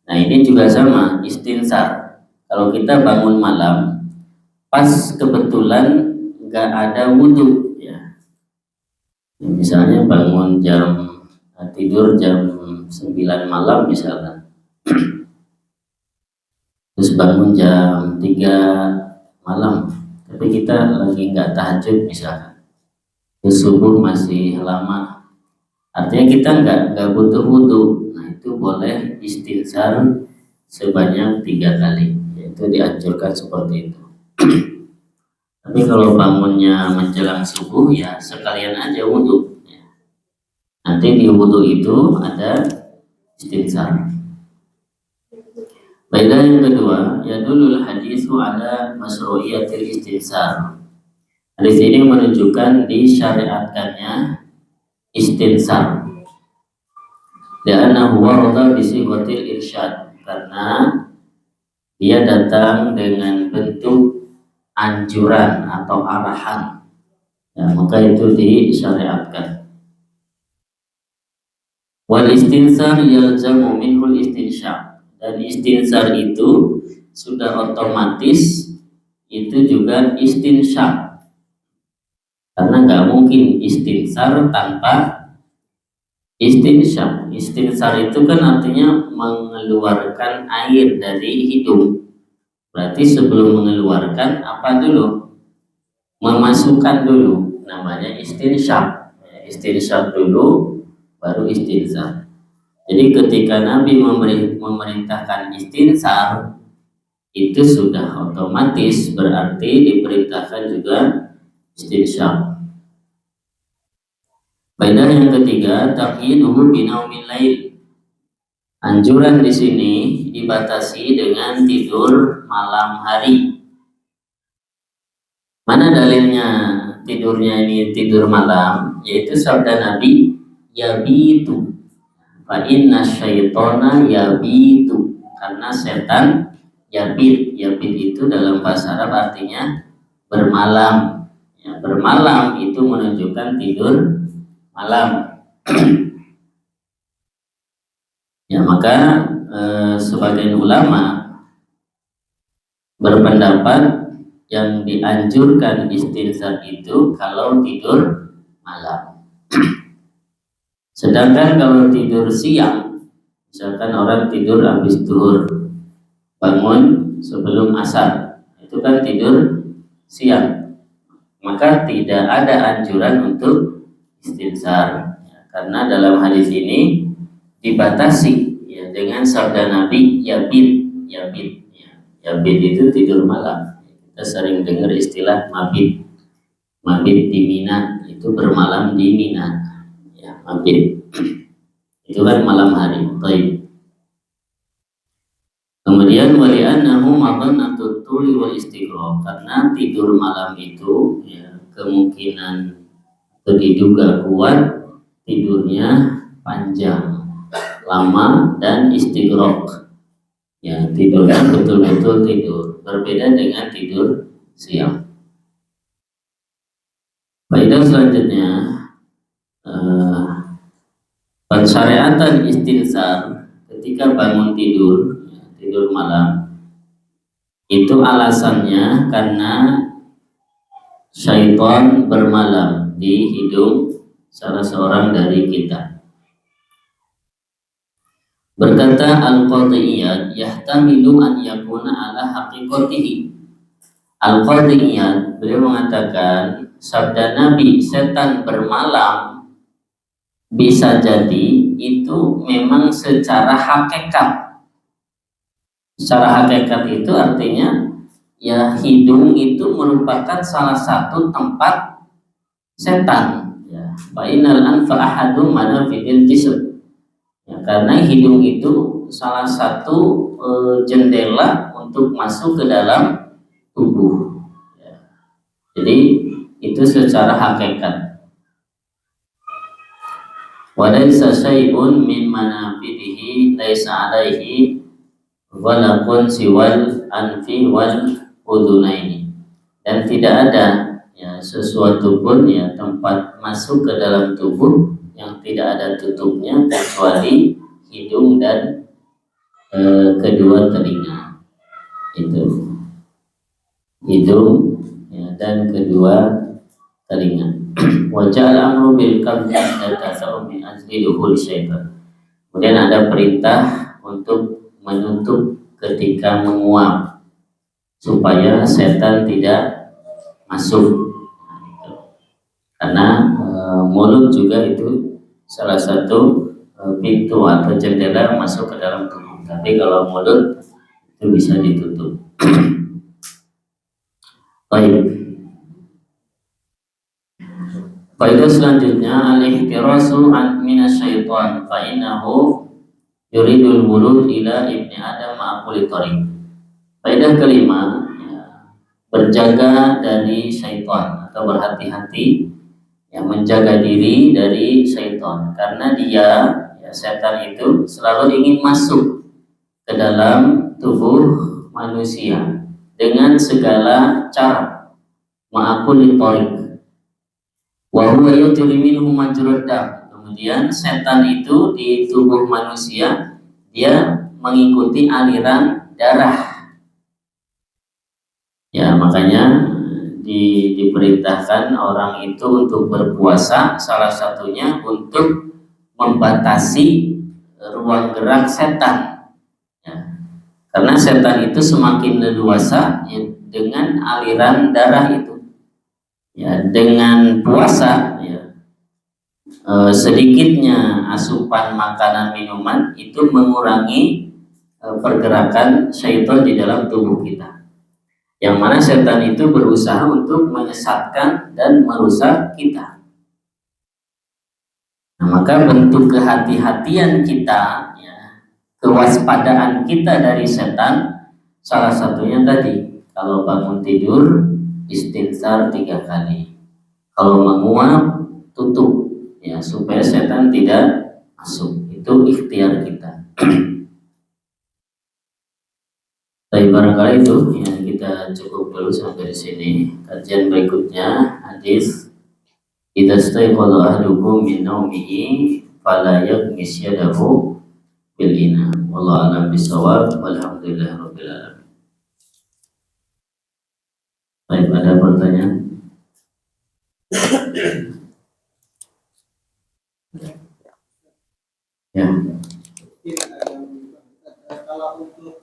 Nah ini juga sama, istinsar. Kalau kita bangun malam, pas kebetulan nggak ada wudhu, ya. Misalnya bangun tidur jam 9 malam misalnya, terus bangun jam 3 malam, tapi kita lagi nggak tahajud misalnya, terus subuh masih lama, artinya kita nggak butuh wudhu. Nah itu boleh istinsar sebanyak 3 kali, yaitu dianjurkan seperti itu. Tapi kalau bangunnya menjelang subuh ya sekalian aja wudhu. Nanti di wudhu itu ada istinsar. Faedah yang kedua, yadulul haditsu ala masyru'iyatil istinsar. Hadis ini menunjukkan disyariatkannya istinsar. Li'annahu warada bi sighatil irsyad, karena dia datang dengan bentuk anjuran atau arahan. Ya, maka itu disyariatkan. Wal istinsar yalzamu minhul istinsyaq. Dan istinsar itu sudah otomatis itu juga istinsyaq, karena nggak mungkin istinsar tanpa istinsyaq. Istinsar itu kan artinya mengeluarkan air dari hidung. Berarti sebelum mengeluarkan apa dulu? Memasukkan dulu, namanya istinsyaq. Istinsyaq dulu baru istinsar. Jadi ketika Nabi memerintahkan istinsar, itu sudah otomatis berarti diperintahkan juga istinsyaq. Faedah yang ketiga, taqyiduhu binaumil lail. Anjuran di sini dibatasi dengan tidur malam hari. Mana dalilnya tidurnya ini tidur malam? Yaitu sabda Nabi, yabitu. Fa inna syaitona yabitu, karena setan yabit. Yabit itu dalam bahasa Arab artinya bermalam. Ya, bermalam itu menunjukkan tidur malam. Ya, maka sebagian ulama berpendapat yang dianjurkan istinsar itu kalau tidur malam. Sedangkan kalau tidur siang, misalkan orang tidur habis zuhur, bangun sebelum asar, itu kan tidur siang, maka tidak ada anjuran untuk istinsar, ya, karena dalam hadis ini dibatasi ya dengan sabda Nabi yabit. Yabit, ya. Yabit itu tidur malam. Kita sering dengar istilah mabit. Mabit di Mina, itu bermalam di Mina. Mabit itu kan malam hari. Baik. Kemudian wali'annahu madannatut tuli wal istighraq, karena tidur malam itu ya kemungkinan atau diduga kuat tidurnya panjang, lama, dan istighraq. Ya, tidurnya betul-betul tidur, berbeda dengan tidur siang. Faedah selanjutnya, pensyariatan istinsar ketika bangun tidur, tidur malam, itu alasannya karena syaitan bermalam di hidung salah seorang dari kita. Berkata Al-Qadiyat, yahtamilu an yakuna ala haqiqatihi. Al-Qadiyat beliau mengatakan sabda Nabi setan bermalam bisa jadi itu memang secara hakikat. Secara hakikat itu artinya ya hidung itu merupakan salah satu tempat setan. Ya, bainal anfa ahadum manafidil jism. Ya, karena hidung itu salah satu jendela untuk masuk ke dalam tubuh. Ya. Jadi itu secara hakikat. Walaysa syai'un min manafidihi laisa alaihi walakun siwal anfi wal udunaini, dan tidak ada ya sesuatu pun ya tempat masuk ke dalam tubuh yang tidak ada tutupnya kecuali hidung dan kedua telinga. Itu hidung ya, dan kedua telinga. Wajah al-amru bil qabdi tasawuf min ajli dukhul syaitan. Kemudian ada perintah untuk menutup ketika menguap supaya setan tidak masuk. Karena mulut juga itu salah satu pintu atau jendela masuk ke dalam tubuh. Tapi kalau mulut itu bisa ditutup. Baik. Faedah selanjutnya al-ihtirasu minasyaitan fa innahu yuridul wulud ila ibni adam ma'akuli tariq. Faedah kelima ya, berjaga dari syaitan atau berhati-hati yang menjaga diri dari syaitan, karena dia ya, setan itu selalu ingin masuk ke dalam tubuh manusia dengan segala cara ma'akuli tariq. Wa huwa yajri minhu majrad dam. Kemudian setan itu di tubuh manusia dia mengikuti aliran darah. Ya, makanya diperintahkan orang itu untuk berpuasa, salah satunya untuk membatasi ruang gerak setan. Ya, karena setan itu semakin leluasa ya, dengan aliran darah itu. Ya, dengan puasa ya, sedikitnya asupan makanan minuman itu mengurangi pergerakan syaitan di dalam tubuh kita, yang mana setan itu berusaha untuk menyesatkan dan merusak kita. Nah, maka bentuk kehati-hatian kita ya, kewaspadaan kita dari setan salah satunya tadi, kalau bangun tidur istighfar 3 kali. Kalau menguap tutup ya supaya setan tidak masuk. Itu ikhtiar kita. Tapi barangkali itu yang kita cukup dulu sampai di sini. Kajian berikutnya hadis idza staiqadha ahadukum min naumihi fala yaghmis yadahu bil ina. Wallahu a'lam bishawab. Walhamdulillahirabbil alamin. Baik, ada pertanyaan? Ya. Kalau untuk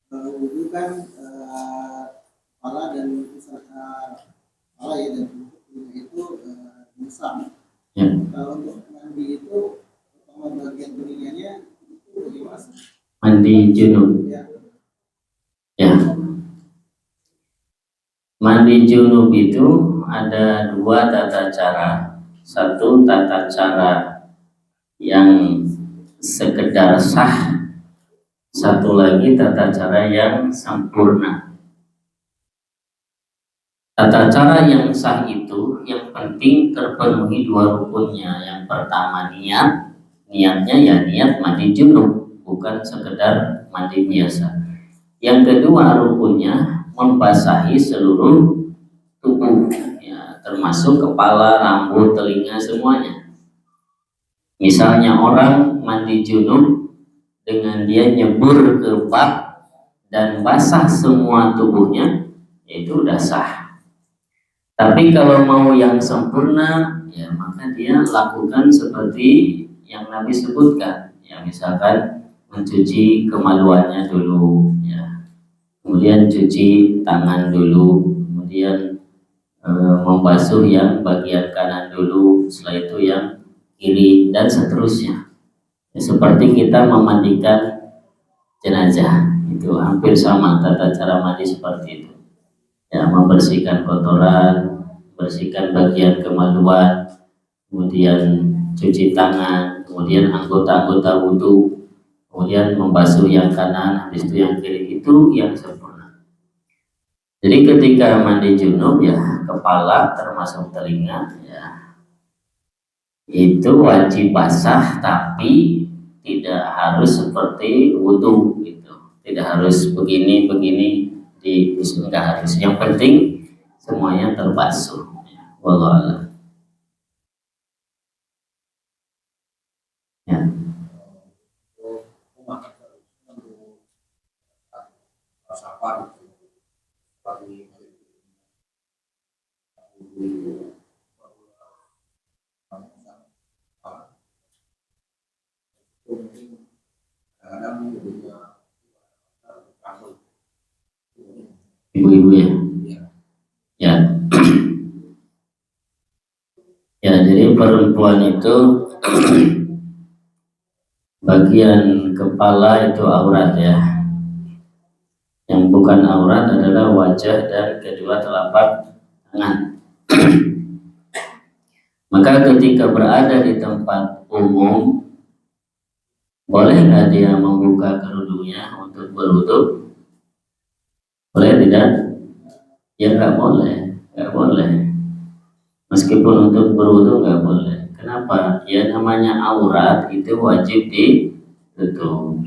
wudhu kan kepala dan kepala ya dan tubuh itu besar. Ya. Kalau untuk mandi itu pertama bagian telinganya itu bagaimana? Mandi junub. Ya. Ya. Mandi junub itu ada 2 tata cara. Satu tata cara yang sekedar sah, satu lagi tata cara yang sempurna. Tata cara yang sah itu yang penting terpenuhi 2 rukunnya. Yang pertama niatnya ya niat mandi junub, bukan sekedar mandi biasa. Yang kedua rukunnya membasahi seluruh tubuh ya, termasuk kepala, rambut, telinga, semuanya. Misalnya orang mandi junub dengan dia nyebur ke bak dan basah semua tubuhnya, itu udah sah. Tapi kalau mau yang sempurna ya maka dia lakukan seperti yang Nabi sebutkan ya, misalkan mencuci kemaluannya dulu ya, kemudian cuci tangan dulu, kemudian membasuh yang bagian kanan dulu, setelah itu yang kiri, dan seterusnya. Ya, seperti kita memandikan jenazah, itu hampir sama tata cara mandi seperti itu. Ya, membersihkan kotoran, bersihkan bagian kemaluan, kemudian cuci tangan, kemudian anggota-anggota wudhu, kemudian membasuh yang kanan, habis itu yang kiri, itu yang sempurna. Jadi ketika mandi junub ya kepala termasuk telinga ya itu wajib basah, tapi tidak harus seperti wudhu gitu, tidak harus begini di enggak harus, yang penting semuanya terbasuh ya. Wallahu a'lam. Ya. Ibu-ibu ya. Ya. Ya, jadi perempuan itu bagian kepala itu aurat ya. Yang bukan aurat adalah wajah dan kedua telapak tangan. Maka ketika berada di tempat umum, boleh nggak dia membuka kerudungnya untuk berwudu? Boleh tidak? Ya nggak boleh, nggak boleh. Meskipun untuk berwudu nggak boleh. Kenapa? Ya namanya aurat itu wajib ditutup.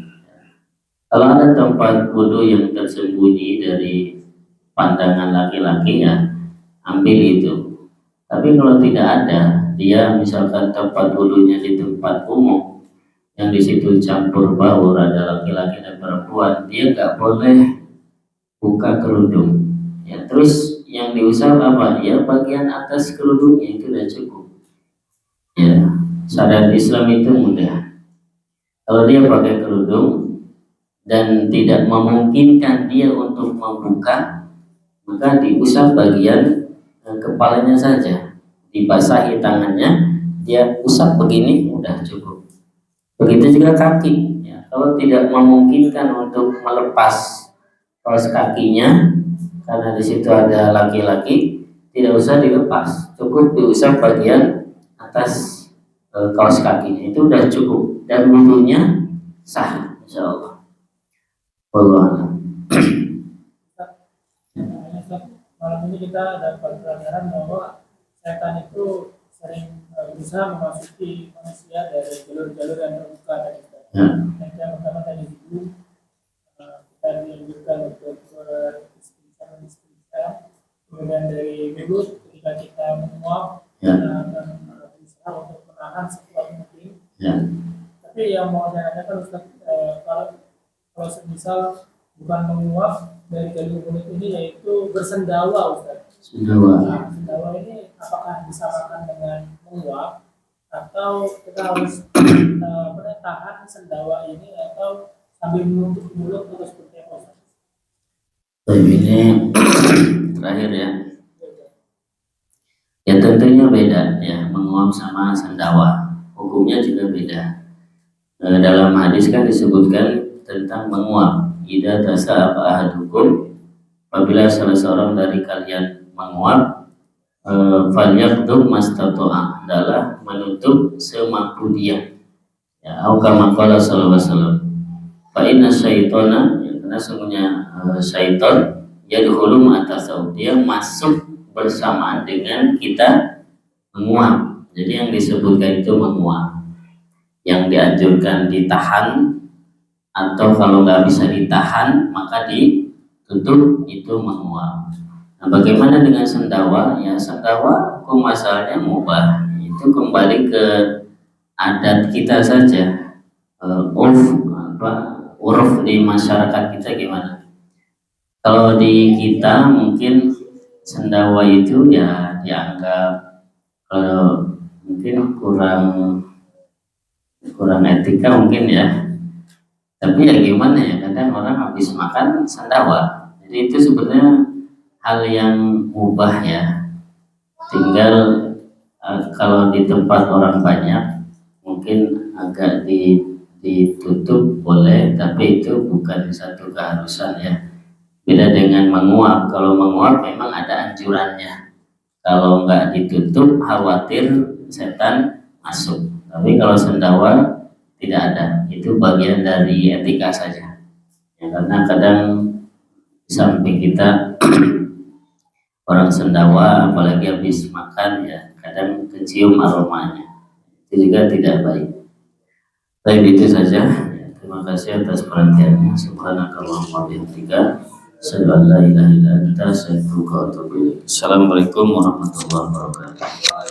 Kalau ada tempat wudu yang tersembunyi dari pandangan laki-laki ya ambil itu. Tapi kalau tidak ada, dia misalkan tempat wudunya di tempat umum yang di situ campur baur ada laki-laki dan perempuan, dia nggak boleh buka kerudung. Ya, terus yang diusap apa? Ya bagian atas kerudungnya itu sudah cukup. Ya, syariat Islam itu mudah. Kalau dia pakai kerudung dan tidak memungkinkan dia untuk membuka, maka diusap bagian kepalanya saja, dibasahi tangannya, dia usap begini udah cukup. Begitu juga kaki ya. Kalau tidak memungkinkan untuk melepas kaos kakinya karena di situ ada laki-laki, tidak usah dilepas, cukup diusap bagian atas kaos kakinya, itu udah cukup dan wudunya sah insyaallah. Wallahu Malam ini kita dapat pelajaran bahwa setan itu sering berusaha memasuki manusia dari jalur-jalur yang terbuka tadi. Yang pertama tadi itu kita dianjurkan untuk beristikfar, kemudian dari mulut ketika kita menguap dan berusaha untuk menahan sekuat mungkin. Tapi yang mau saya tanyakan Ustaz, kalau semisal bukan menguap dari jalur mulut ini yaitu bersendawa Ustaz. Nah, sendawa ini apakah disamakan dengan menguap atau kita harus tahan sendawa ini atau sambil menutup mulut atau seperti apa Ustaz? Ini terakhir ya. Ya tentunya beda ya, menguap sama sendawa. Hukumnya juga beda. Dalam hadis kan disebutkan tentang menguap. Idza tasa'aba ahadukum, apabila salah seorang dari kalian menguap, falyaqdum mastata'a, adalah menutup semampu dia. Ya, atau kama qala sallallahu alaihi wasallam. Fa inna syaitana, karena sesungguhnya syaitan yadkhulu ma'atasau, dia masuk bersamaan dengan kita menguap. Jadi yang disebutkan itu menguap. Yang dianjurkan ditahan, atau kalau nggak bisa ditahan maka ditutup, itu menguap. Nah, bagaimana dengan sendawa? Ya sendawa hukum asalnya mubah, itu kembali ke adat kita saja. Uruf di masyarakat kita gimana? Kalau di kita mungkin sendawa itu ya dianggap mungkin kurang etika mungkin ya. Tapi ya gimana ya, kadang orang habis makan sendawa. Jadi itu sebenarnya hal yang mubah ya. Tinggal kalau di tempat orang banyak mungkin agak ditutup boleh, tapi itu bukan satu keharusan ya. Beda dengan menguap. Kalau menguap memang ada anjurannya. Kalau nggak ditutup khawatir setan masuk. Tapi kalau sendawa tidak ada. Itu bagian dari etika saja. Ya, karena kadang di samping kita orang sendawa apalagi habis makan ya kadang kecium aromanya. Itu juga tidak baik. Baik, itu saja. Terima kasih atas perhatiannya. Subhanakallahumma wa bihamdika asyhadu an la ilaha illa anta astaghfiruka wa atubu ilaik. Assalamualaikum warahmatullahi wabarakatuh.